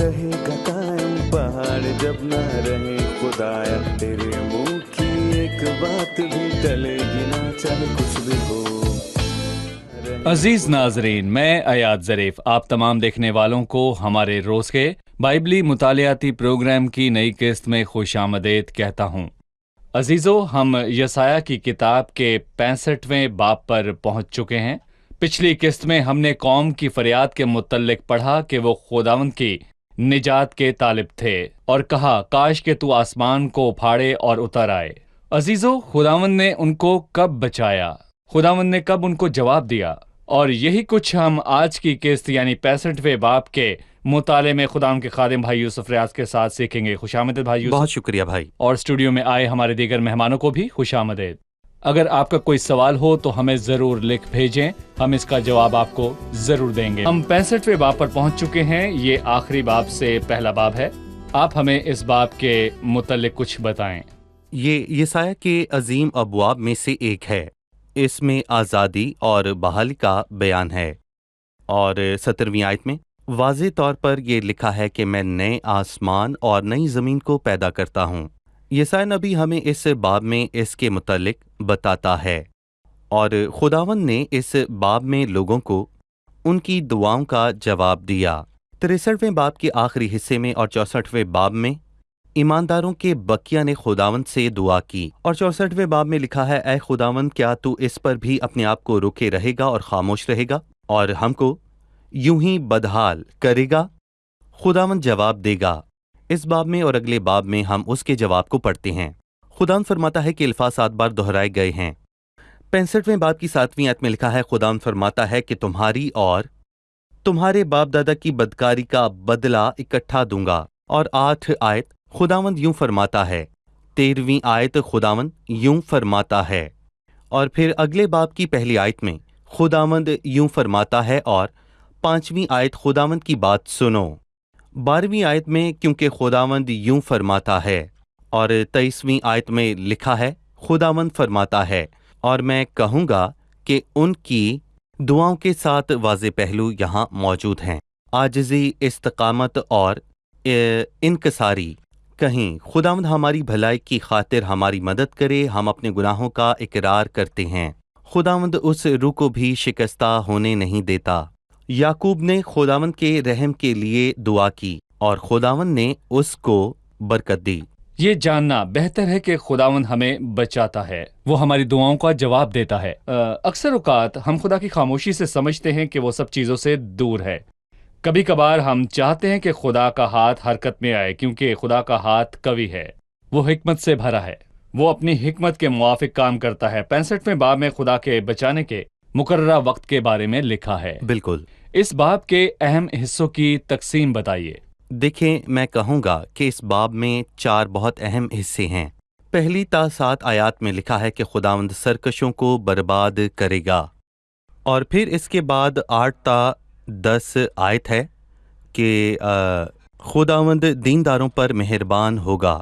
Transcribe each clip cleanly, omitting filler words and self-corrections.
رہے گا قائم پہاڑ جب نہ رہے خدایا، تیرے منہ کی ایک بات بھی ٹلے گی نہ، چاہے کچھ بھی ہو۔ عزیز ناظرین، میں ایاد ظریف آپ تمام دیکھنے والوں کو ہمارے روز کے بائبلی مطالعاتی پروگرام کی نئی قسط میں خوش آمدید کہتا ہوں۔ عزیزو، ہم یسایہ کی کتاب کے 65ویں باب پر پہنچ چکے ہیں۔ پچھلی قسط میں ہم نے قوم کی فریاد کے متعلق پڑھا کہ وہ خداوند کی نجات کے طالب تھے، اور کہا کاش کہ تو آسمان کو پھاڑے اور اتر آئے۔ عزیزو، خداوند نے ان کو کب بچایا؟ خداوند نے کب ان کو جواب دیا؟ اور یہی کچھ ہم آج کی قسط یعنی 65ویں باب کے مطالعے میں خداوند کے خادم بھائی یوسف ریاض کے ساتھ سیکھیں گے۔ خوش آمدید بھائی یوسف۔ بہت شکریہ بھائی۔ اور اسٹوڈیو میں آئے ہمارے دیگر مہمانوں کو بھی خوش آمدید۔ اگر آپ کا کوئی سوال ہو تو ہمیں ضرور لکھ بھیجیں، ہم اس کا جواب آپ کو ضرور دیں گے۔ ہم 65ویں باب پر پہنچ چکے ہیں، یہ آخری باب سے پہلا باب ہے۔ آپ ہمیں اس باب کے متعلق کچھ بتائیں۔ یہ یسایہ کے عظیم ابواب میں سے ایک ہے۔ اس میں آزادی اور بحالی کا بیان ہے، اور 17ویں آیت میں واضح طور پر یہ لکھا ہے کہ میں نئے آسمان اور نئی زمین کو پیدا کرتا ہوں۔ یسایہ نبی ہمیں اس باب میں اس کے متعلق بتاتا ہے، اور خداوند نے اس باب میں لوگوں کو ان کی دعاؤں کا جواب دیا۔ 63ویں باب کے آخری حصے میں اور 64ویں باب میں ایمانداروں کے بقیہ نے خداوند سے دعا کی، اور 64ویں باب میں لکھا ہے اے خداوند، کیا تو اس پر بھی اپنے آپ کو روکے رہے گا اور خاموش رہے گا اور ہم کو یوں ہی بدحال کرے گا؟ خداوند جواب دے گا۔ اس باب میں اور اگلے باب میں ہم اس کے جواب کو پڑھتے ہیں۔ خداوند فرماتا ہے کہ الفاظ 7 بار دہرائے گئے ہیں۔ 65ویں باب کی 7ویں آیت میں لکھا ہے خداوند فرماتا ہے کہ تمہاری اور تمہارے باپ دادا کی بدکاری کا بدلہ اکٹھا دوں گا۔ اور 8 آیت خداوند یوں فرماتا ہے، 13ویں آیت خداوند یوں فرماتا ہے، اور پھر اگلے باب کی پہلی آیت میں خداوند یوں فرماتا ہے، اور 5ویں آیت خداوند کی بات سنو۔ 12ویں آیت میں کیونکہ خداوند یوں فرماتا ہے، اور 23ویں آیت میں لکھا ہے خداوند فرماتا ہے، اور میں کہوں گا کہ ان کی دعاؤں کے ساتھ واضح پہلو یہاں موجود ہیں۔ عاجزی، استقامت اور انکساری۔ کہیں خداوند ہماری بھلائی کی خاطر ہماری مدد کرے، ہم اپنے گناہوں کا اقرار کرتے ہیں۔ خداوند اس روح کو بھی شکستہ ہونے نہیں دیتا۔ یعقوب نے خداوند کے رحم کے لیے دعا کی، اور خداوند نے اس کو برکت دی۔ یہ جاننا بہتر ہے کہ خداوند ہمیں بچاتا ہے، وہ ہماری دعاؤں کا جواب دیتا ہے۔ اکثر اوقات ہم خدا کی خاموشی سے سمجھتے ہیں کہ وہ سب چیزوں سے دور ہے۔ کبھی کبھار ہم چاہتے ہیں کہ خدا کا ہاتھ حرکت میں آئے، کیونکہ خدا کا ہاتھ قوی ہے، وہ حکمت سے بھرا ہے، وہ اپنی حکمت کے موافق کام کرتا ہے۔ 65ویں باب میں خدا کے بچانے کے مقررہ وقت کے بارے میں لکھا ہے۔ بالکل۔ اس باب کے اہم حصوں کی تقسیم بتائیے۔ دیکھیں، میں کہوں گا کہ اس باب میں 4 بہت اہم حصے ہیں۔ پہلی تا 7 آیات میں لکھا ہے کہ خداوند سرکشوں کو برباد کرے گا، اور پھر اس کے بعد 8 تا 10 آیت ہے کہ خداوند دینداروں پر مہربان ہوگا،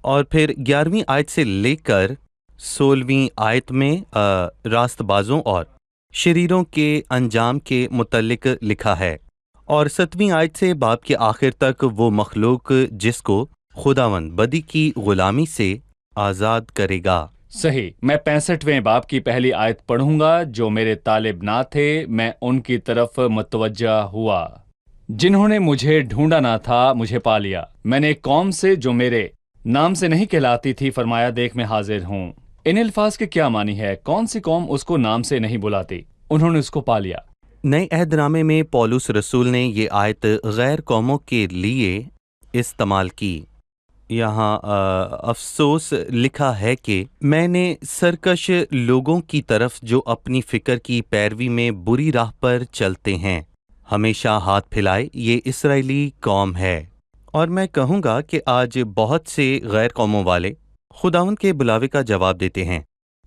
اور پھر 11ویں آیت سے لے کر 16ویں آیت میں راست بازوں اور شریروں کے انجام کے متعلق لکھا ہے، اور 7ویں آیت سے باب کے آخر تک وہ مخلوق جس کو خداوند بدی کی غلامی سے آزاد کرے گا۔ صحیح۔ میں 65ویں باب کی پہلی آیت پڑھوں گا، جو میرے طالب نہ تھے میں ان کی طرف متوجہ ہوا، جنہوں نے مجھے ڈھونڈا نہ تھا مجھے پا لیا۔ میں نے ایک قوم سے جو میرے نام سے نہیں کہلاتی تھی فرمایا دیکھ میں حاضر ہوں۔ ان الفاظ کے کیا معنی ہے؟ کون سی قوم اس کو نام سے نہیں بلاتی؟ انہوں نے اس کو پا لیا۔ نئے عہد نامے میں پولس رسول نے یہ آیت غیر قوموں کے لیے استعمال کی۔ یہاں افسوس لکھا ہے کہ میں نے سرکش لوگوں کی طرف جو اپنی فکر کی پیروی میں بری راہ پر چلتے ہیں ہمیشہ ہاتھ پھیلائے، یہ اسرائیلی قوم ہے۔ اور میں کہوں گا کہ آج بہت سے غیر قوموں والے خداوند کے بلاوے کا جواب دیتے ہیں،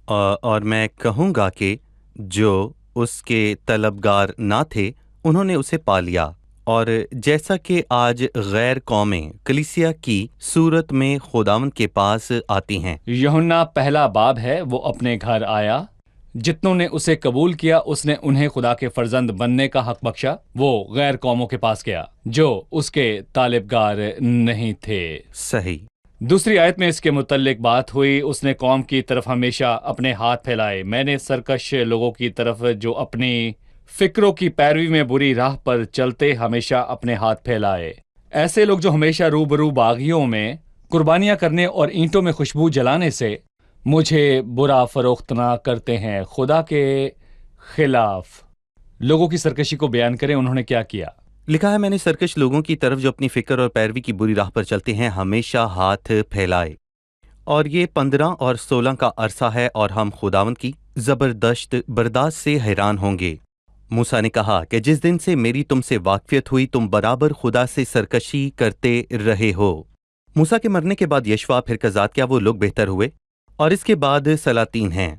اور میں کہوں گا کہ جو اس کے طلبگار نہ تھے انہوں نے اسے پا لیا۔ اور جیسا کہ آج غیر قومیں کلیسیا کی صورت میں خداوند کے پاس آتی ہیں۔ یوحنا پہلا باب ہے، وہ اپنے گھر آیا जितनों ने उसे कबूल किया उसने उन्हें खुदा के फर्जंद बनने का हक बख्शा। वो गैर कौमों के पास गया जो उसके तालिबगार नहीं थे। सही। दूसरी आयत में इसके मुतल्लिक बात हुई, उसने कौम की तरफ हमेशा अपने हाथ फैलाए। मैंने सरकश लोगों की तरफ जो अपनी फिक्रों की पैरवी में बुरी राह पर चलते हमेशा अपने हाथ फैलाए। ऐसे लोग जो हमेशा रूबरू बागियों में कुर्बानियां करने और ईंटों में खुशबू जलाने से मुझे बुरा फरोख्त ना करते हैं। खुदा के खिलाफ लोगों की सरकशी को बयान करें, उन्होंने क्या किया। लिखा है, मैंने सरकश लोगों की तरफ जो अपनी फिक्र और पैरवी की बुरी राह पर चलते हैं हमेशा हाथ फैलाए। और ये 15 और 16 का अरसा है और हम खुदावंद की जबरदस्त बर्दाश्त से हैरान होंगे। मूसा ने कहा कि जिस दिन से मेरी तुमसे वाकफियत हुई तुम बराबर खुदा से सरकशी करते रहे हो। मूसा के मरने के बाद यशवा फिर कज़ात क्या वो लोग बेहतर हुए और इसके बाद सलातीन हैं।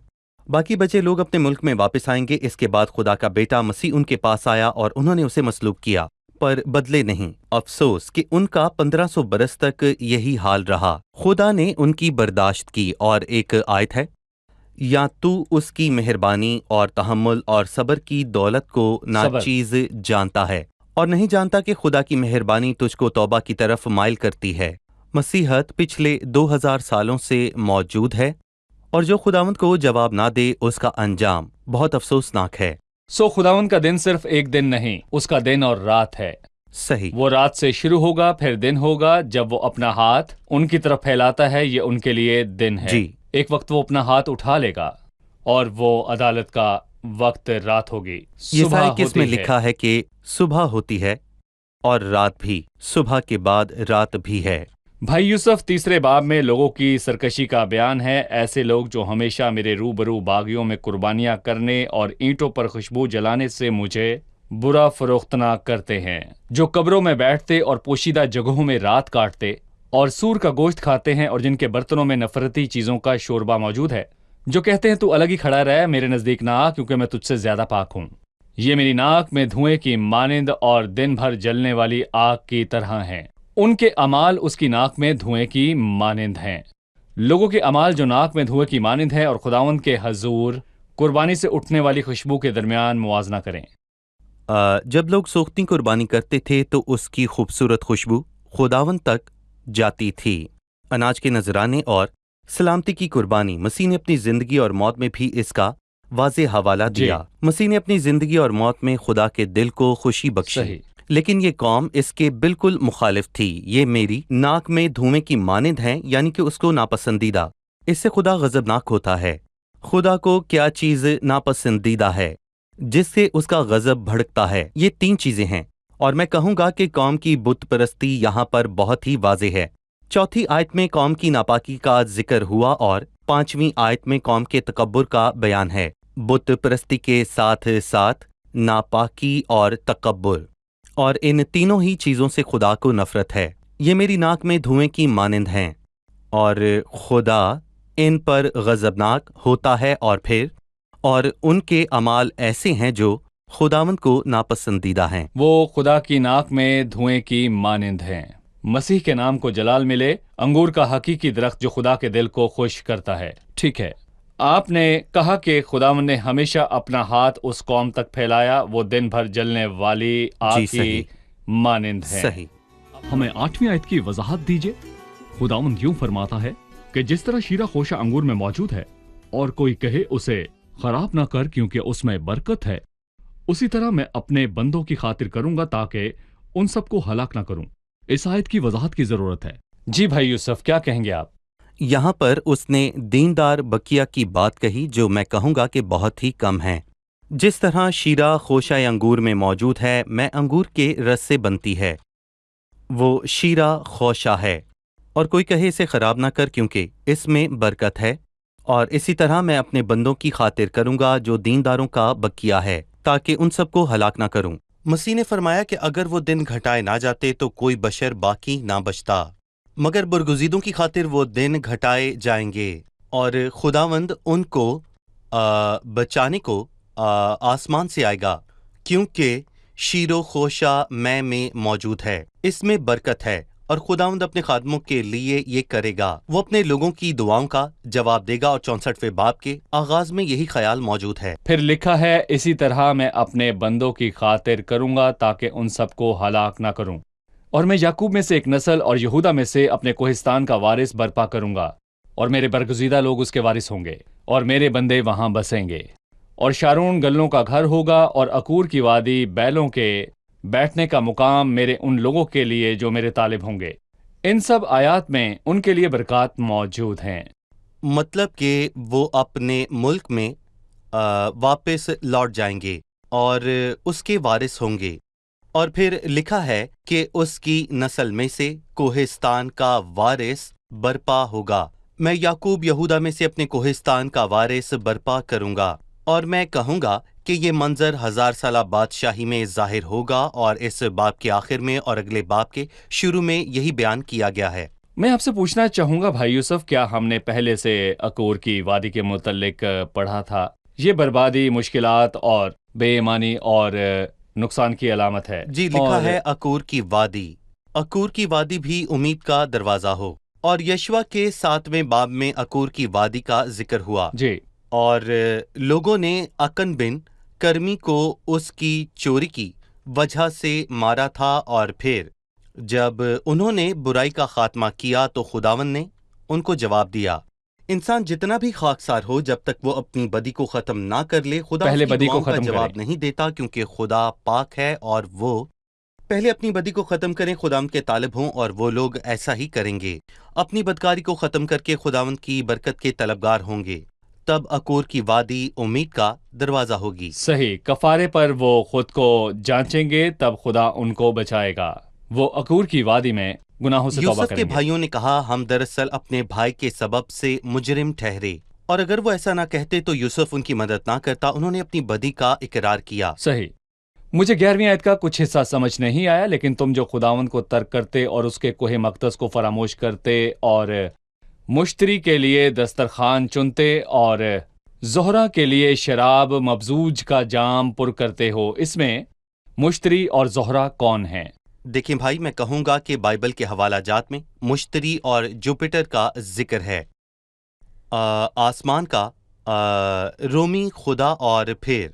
बाकी बचे लोग अपने मुल्क में वापस आएंगे। इसके बाद खुदा का बेटा मसीह उनके पास आया और उन्होंने उसे मसलूब किया पर बदले नहीं। अफसोस कि उनका 1500 बरस तक यही हाल रहा। खुदा ने उनकी बर्दाश्त की। और एक आयत है, या तू उसकी मेहरबानी और तहम्मुल और सब्र की दौलत को नाचीज जानता है और नहीं जानता कि खुदा की मेहरबानी तुझको तौबा की तरफ माइल करती है। मसीहत पिछले 2000 सालों से मौजूद है और जो खुदावंद को जवाब ना दे उसका अंजाम बहुत अफसोसनाक है। सो खुदावंद का दिन सिर्फ एक दिन नहीं, उसका दिन और रात है। सही। वो रात से शुरू होगा फिर दिन होगा। जब वो अपना हाथ उनकी तरफ फैलाता है ये उनके लिए दिन है। जी। एक वक्त वो अपना हाथ उठा लेगा और वो अदालत का वक्त रात होगी। यशायाह किस में लिखा है कि सुबह होती है और रात भी, सुबह के बाद रात भी है। भाई यूसुफ तीसरे बाब में लोगों की सरकशी का बयान है। ऐसे लोग जो हमेशा मेरे रूबरू बागियों में कुर्बानियां करने और ईंटों पर खुशबू जलाने से मुझे बुरा फरोख्तना करते हैं, जो कब्रों में बैठते और पोशीदा जगहों में रात काटते और सूर का गोश्त खाते हैं और जिनके बर्तनों में नफरती चीजों का शोरबा मौजूद है, जो कहते हैं तू अलग ही खड़ा रह, मेरे नजदीक ना आ क्योंकि मैं तुझसे ज्यादा पाक हूं। ये मेरी नाक में धुएं की मानिंद और दिन भर जलने वाली आग की तरह हैं। उनके अमाल उसकी नाक में धुएं की मानिंद हैं। लोगों के अमाल जो नाक में धुएं की मानिंद है और खुदावंद के हजूर कुर्बानी से उठने वाली खुशबू के दरमियान मुआजना करें। जब लोग सोख्ती कुर्बानी करते थे तो उसकी खूबसूरत खुशबू खुदावंद तक जाती थी। अनाज के नजराने और सलामती की कुर्बानी, मसीह ने अपनी जिंदगी और मौत में भी इसका वाज़े हवाला दिया। मसीह ने अपनी जिंदगी और मौत में खुदा के दिल को खुशी बख्शी, लेकिन ये कौम इसके बिल्कुल मुखालिफ थी। ये मेरी नाक में धुएं की मानिंद हैं, यानी कि उसको नापसंदीदा। इससे खुदा गजबनाक होता है। खुदा को क्या चीज़ नापसंदीदा है जिससे उसका गजब भड़कता है? ये 3 चीजें हैं और मैं कहूंगा कि कौम की बुत परस्ती यहाँ पर बहुत ही वाज़ेह है। चौथी आयत में कौम की नापाकी का जिक्र हुआ और 5वीं आयत में कौम के तकब्बुर का बयान है। बुत परस्ती के साथ साथ नापाकी और तकब्बुर, और इन तीनों ही चीज़ों से खुदा को नफरत है। ये मेरी नाक में धुएं की मानिंद हैं और खुदा इन पर गजबनाक होता है और उनके अमाल ऐसे हैं जो खुदावंद को नापसंदीदा हैं। वो खुदा की नाक में धुएं की मानिंद हैं। मसीह के नाम को जलाल मिले, अंगूर का हकीकी दरख्त जो खुदा के दिल को खुश करता है। ठीक है, आपने कहा कि खुदावंद ने हमेशा अपना हाथ उस कौम तक फैलाया, वो दिन भर जलने वाली आग की मानिंद है। सही। हमें 8वीं आयत की वजाहत दीजिए। खुदावंद यूं फरमाता है कि जिस तरह शीरा खोशा अंगूर में मौजूद है और कोई कहे उसे खराब ना कर क्योंकि उसमें बरकत है, उसी तरह मैं अपने बंदों की खातिर करूंगा ताकि उन सबको हलाक ना करूं। इस आयत की वजाहत की जरूरत है। जी भाई यूसुफ, क्या कहेंगे आप? यहाँ पर उसने दीनदार बकिया की बात कही जो मैं कहूँगा कि बहुत ही कम है। जिस तरह शीरा खोशा अंगूर में मौजूद है, मैं अंगूर के रस से बनती है, वो शीरा खोशा है, और कोई कहे इसे खराब ना कर क्योंकि इसमें बरकत है। और इसी तरह मैं अपने बंदों की खातिर करूँगा जो दीनदारों का बकिया है, ताकि उन सबको हलाक ना करूँ। मसीह ने फरमाया कि अगर वो दिन घटाए ना जाते तो कोई बशर बाकी ना बचता, मगर बरगुज़ीदों की खातिर वो दिन घटाए जाएंगे और खुदावंद उनको बचाने को आसमान से आएगा, क्योंकि शीरो खोशा मैं में मौजूद है, इसमें बरकत है اور خداوند اپنے خادموں کے لیے یہ کرے گا، وہ اپنے لوگوں کی دعاؤں کا جواب دے گا، اور 64ویں باب کے آغاز میں یہی خیال موجود ہے۔ پھر لکھا ہے، اسی طرح میں اپنے بندوں کی خاطر کروں گا تاکہ ان سب کو ہلاک نہ کروں، اور میں یعقوب میں سے ایک نسل اور یہودا میں سے اپنے کوہستان کا وارث برپا کروں گا، اور میرے برگزیدہ لوگ اس کے وارث ہوں گے، اور میرے بندے وہاں بسیں گے، اور شارون گلوں کا گھر ہوگا، اور اکور کی وادی بیلوں کے بیٹھنے کا مقام میرے ان لوگوں کے لیے جو میرے طالب ہوں گے۔ ان سب آیات میں ان کے لیے برکات موجود ہیں۔ مطلب کہ وہ اپنے ملک میں واپس لوٹ جائیں گے اور اس کے وارث ہوں گے، اور پھر لکھا ہے کہ اس کی نسل میں سے کوہستان کا وارث برپا ہوگا۔ میں یعقوب یہودا میں سے اپنے کوہستان کا وارث برپا کروں گا، اور میں کہوں گا کہ یہ منظر 1000 سالہ بادشاہی میں ظاہر ہوگا، اور اس باب کے آخر میں اور اگلے باب کے شروع میں یہی بیان کیا گیا ہے۔ میں آپ سے پوچھنا چاہوں گا بھائی یوسف، کیا ہم نے پہلے سے اکور کی وادی کے متعلق پڑھا تھا؟ یہ بربادی، مشکلات اور بے ایمانی اور نقصان کی علامت ہے۔ جی، لکھا ہے اکور کی وادی۔ اکور کی وادی بھی امید کا دروازہ ہو، اور یشوع کے 7ویں باب میں اکور کی وادی کا ذکر ہوا، جی، اور لوگوں نے اکن بن کرمی کو اس کی چوری کی وجہ سے مارا تھا، اور پھر جب انہوں نے برائی کا خاتمہ کیا تو خداوند نے ان کو جواب دیا۔ انسان جتنا بھی خاکسار ہو، جب تک وہ اپنی بدی کو ختم نہ کر لے، خدا پہلے اس کی بدی کو دعاؤں کا ختم جواب کرے۔ نہیں دیتا، کیونکہ خدا پاک ہے، اور وہ پہلے اپنی بدی کو ختم کریں، خداوند کے طالب ہوں، اور وہ لوگ ایسا ہی کریں گے، اپنی بدکاری کو ختم کر کے خداوند کی برکت کے طلبگار ہوں گے، تب اکور کی وادی امید کا دروازہ ہوگی۔ صحیح، کفارے پر وہ خود کو جانچیں گے، تب خدا ان کو بچائے گا۔ وہ اکور کی وادی میں گناہوں سے توبہ یوسف کے کریں گے۔ بھائیوں نے کہا، ہم دراصل اپنے بھائی کے سبب سے مجرم ٹھہرے، اور اگر وہ ایسا نہ کہتے تو یوسف ان کی مدد نہ کرتا۔ انہوں نے اپنی بدی کا اقرار کیا۔ صحیح، مجھے 11ویں آیت کا کچھ حصہ سمجھ نہیں آیا، لیکن تم جو خداوند کو ترک کرتے اور اس کے کوہ مقدس کو فراموش کرتے اور مشتری کے لیے دسترخوان چنتے اور زہرہ کے لیے شراب مبزوج کا جام پر کرتے ہو، اس میں مشتری اور زہرہ کون ہیں؟ دیکھیں بھائی، میں کہوں گا کہ بائبل کے حوالہ جات میں مشتری اور جوپیٹر کا ذکر ہے، آسمان کا رومی خدا، اور پھر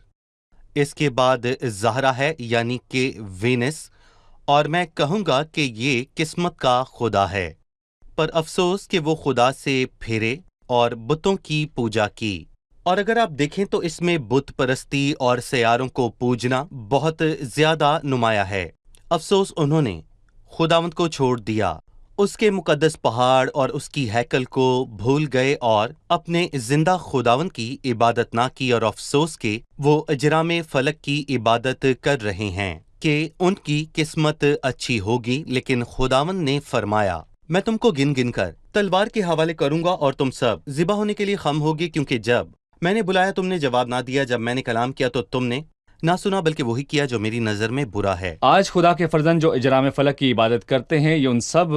اس کے بعد زہرہ ہے یعنی کہ وینس، اور میں کہوں گا کہ یہ قسمت کا خدا ہے، پر افسوس کہ وہ خدا سے پھرے اور بتوں کی پوجا کی۔ اور اگر آپ دیکھیں تو اس میں بت پرستی اور سیاروں کو پوجنا بہت زیادہ نمایاں ہے۔ افسوس انہوں نے خداوند کو چھوڑ دیا، اس کے مقدس پہاڑ اور اس کی ہیکل کو بھول گئے، اور اپنے زندہ خداوند کی عبادت نہ کی، اور افسوس کہ وہ اجرام فلک کی عبادت کر رہے ہیں کہ ان کی قسمت اچھی ہوگی، لیکن خداوند نے فرمایا، میں تم کو گن گن کر تلوار کے حوالے کروں گا، اور تم سب ذبح ہونے کے لیے خم ہوگی، کیونکہ جب میں نے بلایا تم نے جواب نہ دیا، جب میں نے کلام کیا تو تم نے نہ سنا، بلکہ وہی کیا جو میری نظر میں برا ہے۔ آج خدا کے فرزند جو اجرام فلک کی عبادت کرتے ہیں، یہ ان سب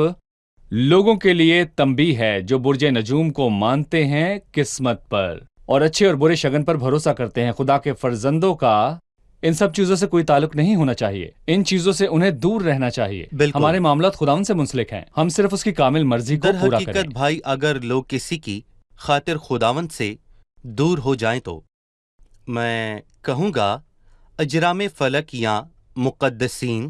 لوگوں کے لیے تنبیہ ہے جو برج نجوم کو مانتے ہیں قسمت پر، اور اچھے اور برے شگن پر بھروسہ کرتے ہیں۔ خدا کے فرزندوں کا ان سب چیزوں سے کوئی تعلق نہیں ہونا چاہیے، ان چیزوں سے انہیں دور رہنا چاہیے۔ بالکل۔ ہمارے معاملات خداوند سے منسلک ہیں، ہم صرف اس کی کامل مرضی کو در پورا حقیقت کریں۔ بھائی، اگر لوگ کسی کی خاطر خداوند سے دور ہو جائیں تو میں کہوں گا اجرام فلک یا مقدسین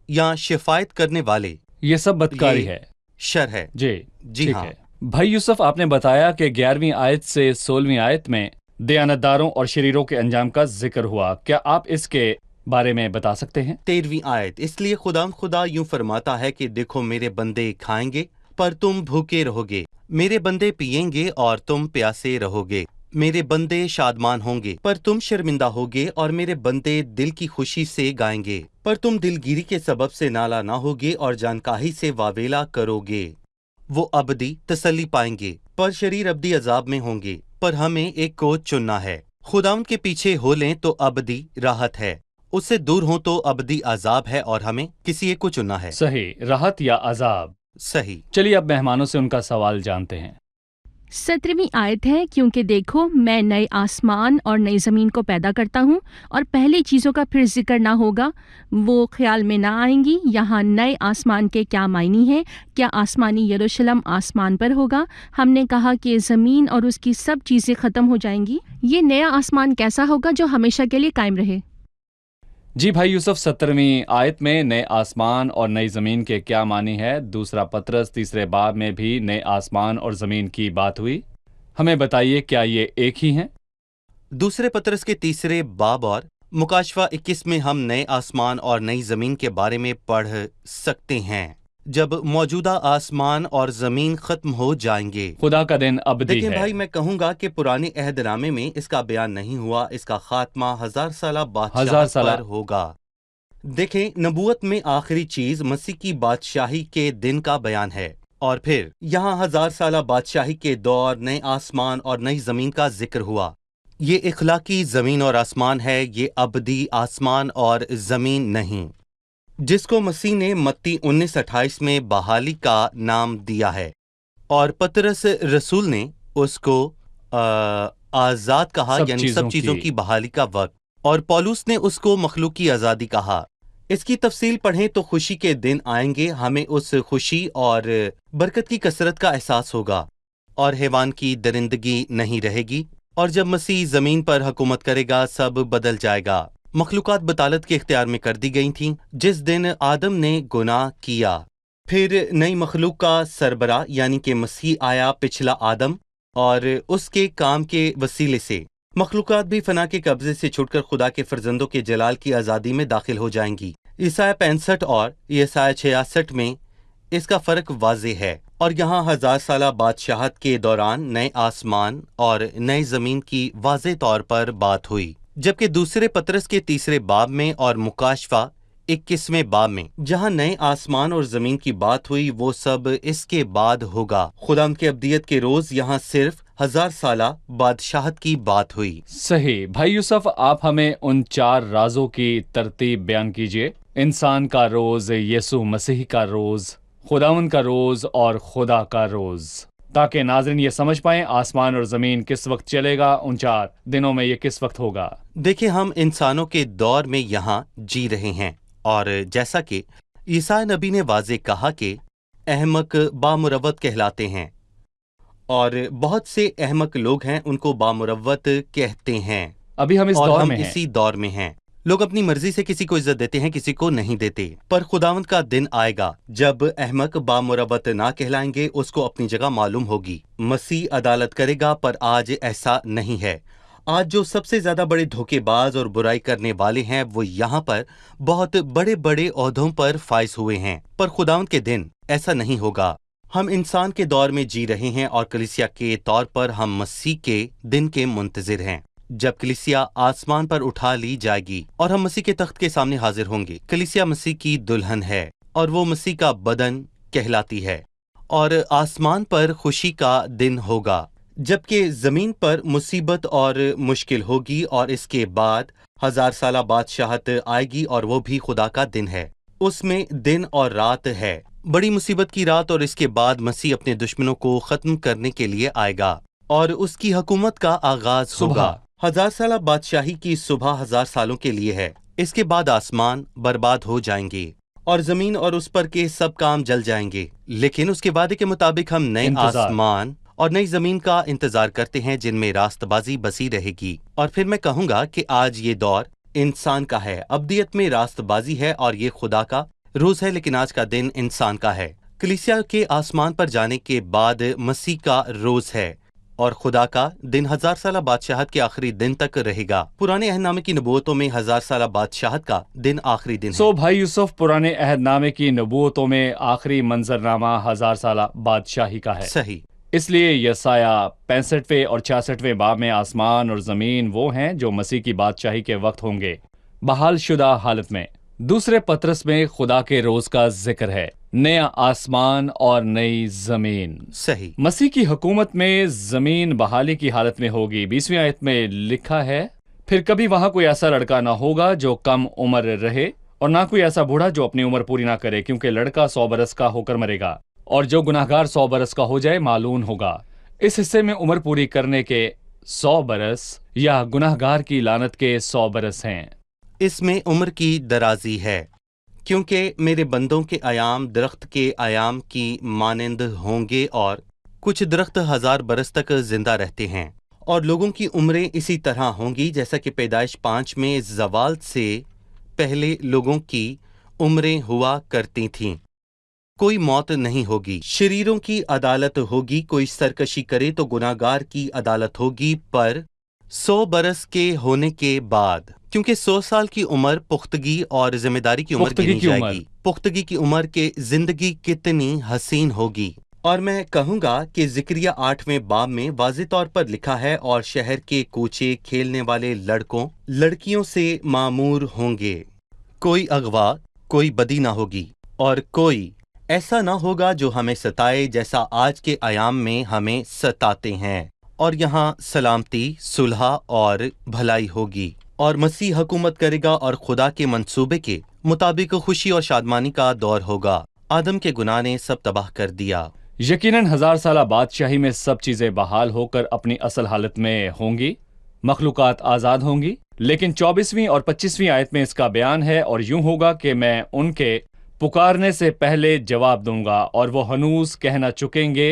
یا شفایت کرنے والے، یہ سب بدکاری یہ ہے۔ شر ہے۔ جی جی ٹھیک ہاں۔ ہے بھائی یوسف، آپ نے بتایا کہ 11ویں آیت سے 16ویں آیت میں دیانتداروں اور شریروں کے انجام کا ذکر ہوا، کیا آپ اس کے بارے میں بتا سکتے ہیں؟ 13ویں آیت، اس لیے خدا یوں فرماتا ہے کہ دیکھو میرے بندے کھائیں گے پر تم بھوکے رہو گے، میرے بندے پیئیں گے اور تم پیاسے رہو گے، میرے بندے شادمان ہوں گے پر تم شرمندہ ہوگے، اور میرے بندے دل کی خوشی سے گائیں گے پر تم دلگیری کے سبب سے نالا نہ ہوگے اور جانکاہی سے واویلا کرو گے۔ وہ ابدی تسلی پائیں گے پر شریر ابدی عذاب میں ہوں گے، پر ہمیں ایک کو چننا ہے۔ خداوند کے پیچھے ہو لیں تو ابدی راحت ہے، اس سے دور ہوں تو ابدی عذاب ہے، اور ہمیں کسی ایک کو چننا ہے۔ صحیح، راحت یا عذاب۔ صحیح۔ چلیے اب مہمانوں سے ان کا سوال جانتے ہیں۔ 17वीं आयत है, क्योंकि देखो मैं नए आसमान और नई ज़मीन को पैदा करता हूँ और पहली चीज़ों का फिर जिक्र ना होगा, वो ख्याल में ना आएंगी। यहाँ नए आसमान के क्या मायने हैं? क्या आसमानी यरूशलेम आसमान पर होगा? हमने कहा कि ज़मीन और उसकी सब चीज़ें ख़त्म हो जाएंगी। ये नया आसमान कैसा होगा जो हमेशा के लिए कायम रहे? जी भाई यूसुफ, 17वीं आयत में नए आसमान और नई ज़मीन के क्या मानी है? दूसरा पत्रस 3 बाब में भी नए आसमान और ज़मीन की बात हुई। हमें बताइए, क्या ये एक ही हैं? दूसरे पत्रस के 3 बाब और मुकाशवा 21 में हम नए आसमान और नई जमीन के बारे में पढ़ सकते हैं, जब मौजूदा आसमान और जमीन खत्म हो जाएंगे। खुदा का दिन अबदी देखिए है। भाई, मैं कहूंगा कि पुराने अहदनामे में इसका बयान नहीं हुआ। इसका खात्मा 1000 साला बादशाह पर होगा। देखें, नबूवत में आखिरी चीज मसीह की बादशाही के दिन का बयान है, और फिर यहाँ 1000 साला बादशाही के दौर, नए आसमान और नई जमीन का जिक्र हुआ। ये इखलाकी जमीन और आसमान है, ये अबदी आसमान और जमीन नहीं, जिसको मसीह ने मत्ती 19:28 में बहाली का नाम दिया है, और पतरस रसूल ने उसको आजाद कहा, यानी सब चीजों की बहाली का वक्त, और पौलुस ने उसको मखलूक की आजादी कहा। इसकी तफसील पढ़ें तो खुशी के दिन आएंगे, हमें उस खुशी और बरकत की कसरत का एहसास होगा, और हैवान की दरिंदगी नहीं रहेगी, और जब मसीह जमीन पर हुकूमत करेगा सब बदल जाएगा। मखलूकात बतालत के इख्तियार में कर दी गई थीं जिस दिन आदम ने गुनाह किया। फिर नई मखलूक का सरबरा यानी कि मसीह आया, पिछला आदम, और उसके काम के वसीले से मखलूकात भी फना के कब्जे से छुटकर खुदा के फर्जंदों के जलाल की आज़ादी में दाखिल हो जाएंगी। ईसाया 65 और ईसाया 66 में इसका फर्क वाज़ेह है, और यहाँ 1000 साला बादशाहत के दौरान नए आसमान और नई जमीन की वाज़ेह तौर पर बात हुई। जबकि दूसरे पत्रस के 3 बाब में और मुकाशवा 21वें बाब में जहाँ नए आसमान और जमीन की बात हुई, वो सब इसके बाद होगा। खुदा के अब्दियत के रोज यहाँ सिर्फ 1000 साला बादशाहत की बात हुई। सही। भाई यूसुफ, आप हमें उन 4 राजों की तरतीब बयान कीजिए। इंसान का रोज, यीशु मसीह का रोज, खुदावंद का रोज और खुदा का रोज, ताकि नाज़रीन ये समझ पाएं आसमान और ज़मीन किस वक्त चलेगा, उन 4 दिनों में ये किस वक्त होगा। देखिए, हम इंसानों के दौर में यहाँ जी रहे हैं, और जैसा कि ईसाई नबी ने वाज़े कहा कि अहमक बामुरव्वत कहलाते हैं, और बहुत से अहमक लोग हैं उनको बामुरव्वत कहते हैं। अभी हम इस और दौर हम में हैं। इसी दौर में हैं। लोग अपनी मर्जी से किसी को इज्जत देते हैं, किसी को नहीं देते, पर खुदावंद का दिन आएगा जब अहमक बामुरव्वत ना कहलाएंगे, उसको अपनी जगह मालूम होगी। मसीह अदालत करेगा, पर आज ऐसा नहीं है। आज जो सबसे ज्यादा बड़े धोखेबाज और बुराई करने वाले हैं, वो यहाँ पर बहुत बड़े बड़े ओहदों पर फाइज हुए हैं, पर खुदावंद के दिन ऐसा नहीं होगा। हम इंसान के दौर में जी रहे हैं, और कलीसिया के तौर पर हम मसीह के दिन के मुंतजिर हैं, जब कलीसिया आसमान पर उठा ली जाएगी और हम मसीह के तख्त के सामने हाजिर होंगे। कलीसिया मसीह की दुल्हन है, और वो मसीह का बदन कहलाती है, और आसमान पर खुशी का दिन होगा, जबकि जमीन पर मुसीबत और मुश्किल होगी, और इसके बाद 1000 साला बादशाहत आएगी, और वो भी खुदा का दिन है। उसमें दिन और रात है, बड़ी मुसीबत की रात, और इसके बाद मसीह अपने दुश्मनों को खत्म करने के लिए आएगा, और उसकी हुकूमत का आगाज होगा। 1000 साला बादशाही की सुबह 1000 सालों के लिए है। इसके बाद आसमान बर्बाद हो जाएंगे, और जमीन और उस पर के सब काम जल जाएंगे, लेकिन उसके वादे के मुताबिक हम नए आसमान और नई जमीन का इंतजार करते हैं, जिनमें रास्तबाजी बसी रहेगी। और फिर मैं कहूँगा कि आज ये दौर इंसान का है, अब्दियत में रास्तबाजी है, और ये खुदा का रोज है, लेकिन आज का दिन इंसान का है। कलीसिया के आसमान पर जाने के बाद मसीह का रोज है, और खुदा का दिन 1000 साला बादशाहत के आखिरी दिन तक रहेगा। पुराने अहदनामे की नबूवतों में 1000 साला बादशाहत का दिन आखिरी दिन है। भाई यूसुफ, पुराने अहदनामे की नबूवतों में आखिरी मंजरनामा 1000 साला बादशाही का है। सही। इसलिए यसाया 65वें और 66वें बाब में आसमान और जमीन वो हैं जो मसीह की बादशाही के वक्त होंगे, बहाल शुदा हालत में। दूसरे पत्रस में खुदा के रोज का जिक्र है, नया आसमान और नई जमीन। सही। मसीह की हुकूमत में जमीन बहाली की हालत में होगी। 20वीं आयत में लिखा है, फिर कभी वहां कोई ऐसा लड़का ना होगा जो कम उम्र रहे, और ना कोई ऐसा बूढ़ा जो अपनी उम्र पूरी ना करे, क्योंकि लड़का 100 बरस का होकर मरेगा, और जो गुनाहगार 100 बरस का हो जाए मालून होगा। इस हिस्से में उम्र पूरी करने के 100 बरस या गुनाहगार की लानत के 100 बरस हैं। इसमें उम्र की दराजी है, क्योंकि मेरे बंदों के आयाम दरख्त के आयाम की मानंद होंगे और कुछ दरख्त 1000 बरस तक जिंदा रहते हैं, और लोगों की उम्रें इसी तरह होंगी जैसा कि पैदाइश 5 में ज़वाल से पहले लोगों की उम्रें हुआ करती थीं। कोई मौत नहीं होगी, शरीरों की अदालत होगी, कोई सरकशी करे तो गुनाहगार की अदालत होगी, पर 100 बरस के होने के बाद, क्योंकि 100 साल की उम्र पुख्तगी और जिम्मेदारी की उम्र गिनी जाएगी। पुख्तगी की उम्र के जिंदगी कितनी हसीन होगी। और मैं कहूँगा कि ज़िक्रिया 8वें बाब में वाज़ेह तौर पर लिखा है, और शहर के कूचे खेलने वाले लड़कों लड़कियों से मामूर होंगे, कोई अगवा कोई बदी ना होगी, और कोई ऐसा ना होगा जो हमें सताए जैसा आज के आयाम में हमें सताते हैं। और यहाँ सलामती सुलह और भलाई होगी, और मसीह हुकूमत करेगा, और खुदा के मंसूबे के मुताबिक खुशी और शादमानी का दौर होगा। आदम के गुनाह ने सब तबाह कर दिया। यकीनन 1000 साला बादशाही में सब चीजें बहाल होकर अपनी असल हालत में होंगी, मखलूकात आज़ाद होंगी। लेकिन 24वीं और 25वीं आयत में इसका बयान है, और यूं होगा कि मैं उनके पुकारने से पहले जवाब दूंगा, और वो हनूस कहना चुकेंगे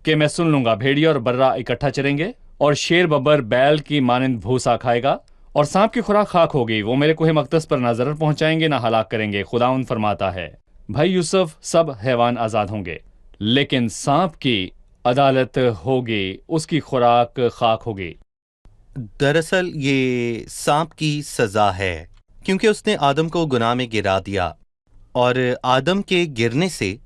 कि मैं सुन लूंगा। भेड़िया और बर्रा इकट्ठा चरेंगे, और शेर बब्बर बैल की मानंद भूसा खाएगा, और सांप की खुराक खाक होगी। वो मेरे कोहे मकदस पर ना ज़रर पहुंचाएंगे ना हलाक करेंगे। खुदाउन फरमाता है, भाई यूसुफ, सब हैवान आज़ाद होंगे, लेकिन सांप की अदालत होगी, उसकी खुराक खाक होगी। दरअसल ये सांप की सजा है, क्योंकि उसने आदम को गुनाह में गिरा दिया, और आदम के गिरने से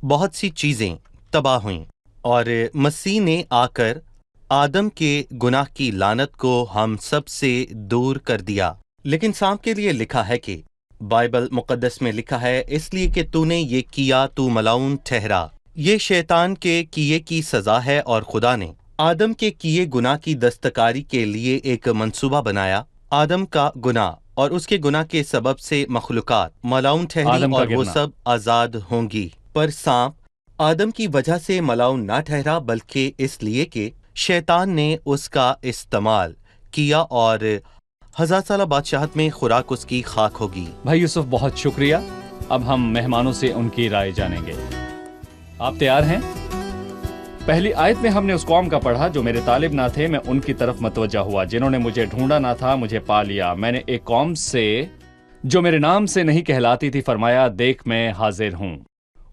बहुत सी चीज़ें तबाह हुईं, और मसीह ने आकर आदम के गुनाह की लानत को हम सब से दूर कर दिया। लेकिन सांप के लिए लिखा है कि बाइबल मुकद्दस में लिखा है, इसलिए कि तूने ये किया तू मलाउन ठहरा। ये शैतान के किए की सजा है, और खुदा ने आदम के किए गुनाह की दस्तकारी के लिए एक मंसूबा बनाया। आदम का गुनाह और उसके गुनाह के सबब से मखलूकात मलाउन ठहरी, और वो सब आज़ाद होंगी। पर सांप आदम की वजह से मलाउन ना ठहरा, बल्कि इसलिए कि शैतान ने उसका इस्तेमाल किया, और 1000 साला बादशाहत में खुराक उसकी खाक होगी। भाई यूसुफ, बहुत शुक्रिया। अब हम मेहमानों से उनकी राय जानेंगे। आप तैयार हैं? पहली आयत में हमने उस कौम का पढ़ा जो मेरे तालिब ना थे, मैं उनकी तरफ मतवज्जा हुआ। जिन्होंने मुझे ढूंढा ना था, मुझे पा लिया। मैंने एक कौम से जो मेरे नाम से नहीं कहलाती थी फरमाया, देख मैं हाजिर हूँ।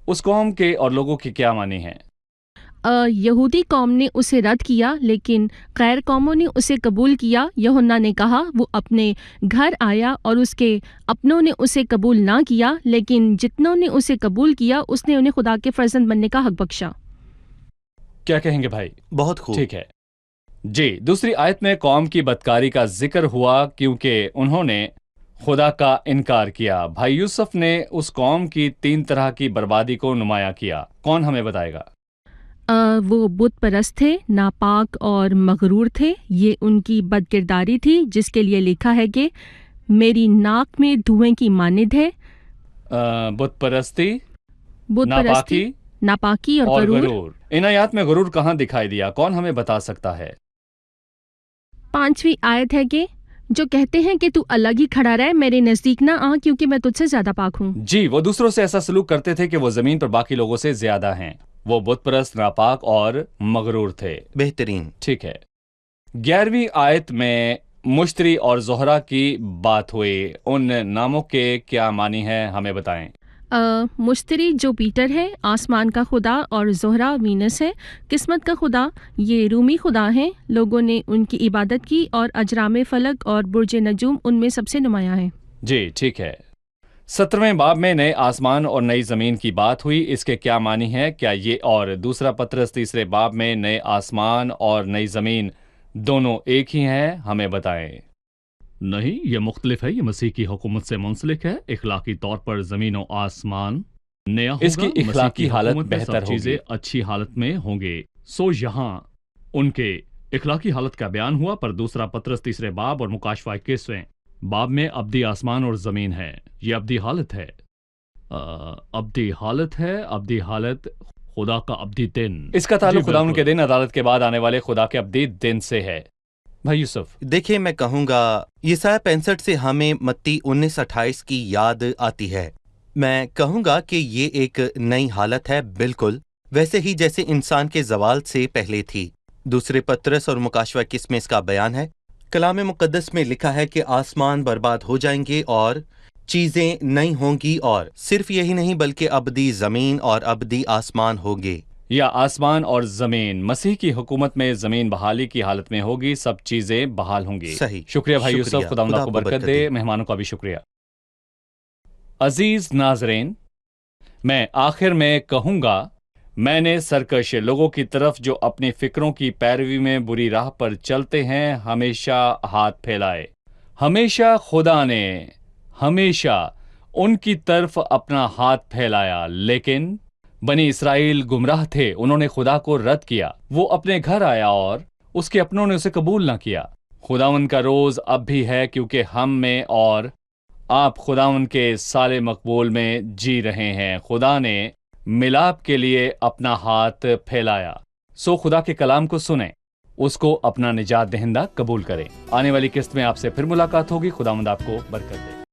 उस कौम के और लोगों की क्या मानी है? यहूदी कौम ने उसे रद्द किया, लेकिन गैर कौमों ने उसे कबूल किया। यूहन्ना ने कहा, वो अपने घर आया और उसके अपनों ने उसे कबूल ना किया, लेकिन जितनों ने उसे कबूल किया उसने उन्हें खुदा के फर्जंद बनने का हक बख्शा। क्या कहेंगे भाई? बहुत खूब। ठीक है जी। दूसरी आयत में कौम की बदकारी का जिक्र हुआ, क्योंकि उन्होंने खुदा का इनकार किया। भाई यूसुफ ने उस कौम की 3 तरह की बर्बादी को नुमाया किया। कौन हमें बताएगा? वो बुत परस्त थे, नापाक और मगरूर थे। ये उनकी बदकिरदारी थी, जिसके लिए लिखा है कि मेरी नाक में धुएं की मानिद है। बुत परस्ती, नापाकी और गरूर। इन आयत में गरूर कहाँ दिखाई दिया? कौन हमें बता सकता है? 5वीं आयत है कि जो कहते हैं कि तू अलग ही खड़ा रहे, मेरे नजदीक ना आ, क्योंकि मैं तुझसे ज्यादा पाक हूँ। जी, वो दूसरों से ऐसा सलूक करते थे कि वो जमीन पर बाकी लोगों से ज्यादा हैं। वो बुतपरस्त, नापाक और मगरूर थे। बेहतरीन। ठीक है। 11वीं आयत में मुश्तरी और जोहरा की बात हुई। उन नामों के क्या मानी है, हमें बताएं। मुश्तरी जो पीटर है, आसमान का खुदा, और जोहरा वीनस है, किस्मत का खुदा। ये रूमी खुदा हैं। लोगों ने उनकी इबादत की, और अजराम फलक और बुर्ज नजूम उनमें सबसे नुमाया है। जी, ठीक है। 17वें बाब में नए आसमान और नई जमीन की बात हुई। इसके क्या मानी है? क्या ये और दूसरा पत्रस 3 बाब में नए आसमान और नई जमीन दोनों एक ही हैं? हमें बताएं। नहीं, ये मुख्तलिफ है। ये मसीह की हुकूमत से मुंसलिक है। इखलाकी तौर पर जमीन और आसमान नया होगा। इसकी इखलाकी हालत बेहतर होगी, चीजें अच्छी हालत में होंगे। सो यहाँ उनके इखलाकी हालत का बयान हुआ, पर दूसरा पत्रस 3 बाब और मुकाशवा 21वें बाब में अब्दी आसमान और जमीन है। ये अब्दी हालत है। अब्दी हालत है। अब्दी हालत खुदा का अब्दी दिन। इसका ताल्लुक जी, खुदावंद बिल्कुल। के दिन, अदालत के बाद आने वाले खुदा के अब्दी दिन से है। भाई यूसुफ। देखिए, मैं कहूँगा यसाया 65 से हमें मत्ती 19:28 की याद आती है। मैं कहूँगा कि ये एक नई हालत है, बिल्कुल वैसे ही जैसे इंसान के ज़वाल से पहले थी। दूसरे पत्रस और मुकाशवा 21 में इसका बयान है। कलाम मुक़द्दस में लिखा है कि आसमान बर्बाद हो जाएंगे और चीज़ें नई होंगी, और सिर्फ यही नहीं बल्कि अबदी ज़मीन और अबदी आसमान होंगे। या आसमान और जमीन मसीह की हुकूमत में जमीन बहाली की हालत में होगी, सब चीजें बहाल होंगी। सही। शुक्रिया भाई शुक्रिया। यूसुफ, खुदा खुदा आपको आपको बरकत बरकत दे। दे। मेहमानों का भी शुक्रिया। अजीज नाजरीन, मैं आखिर में कहूंगा, मैंने सरकश लोगों की तरफ जो अपनी फिक्रों की पैरवी में बुरी राह पर चलते हैं हमेशा हाथ फैलाए। हमेशा खुदा ने हमेशा उनकी तरफ अपना हाथ फैलाया, लेकिन बनी इसराइल गुमराह थे, उन्होंने खुदा को रद्द किया। वो अपने घर आया और उसके अपनों ने उसे कबूल ना किया। खुदावन का रोज अब भी है, क्योंकि हम में और आप खुदावन के साले मकबूल में जी रहे हैं। खुदा ने मिलाप के लिए अपना हाथ फैलाया। सो खुदा के कलाम को सुने, उसको अपना निजात दहिंदा कबूल करें। आने वाली किस्त में आपसे फिर मुलाकात होगी। खुदावंद आपको बरकत दे।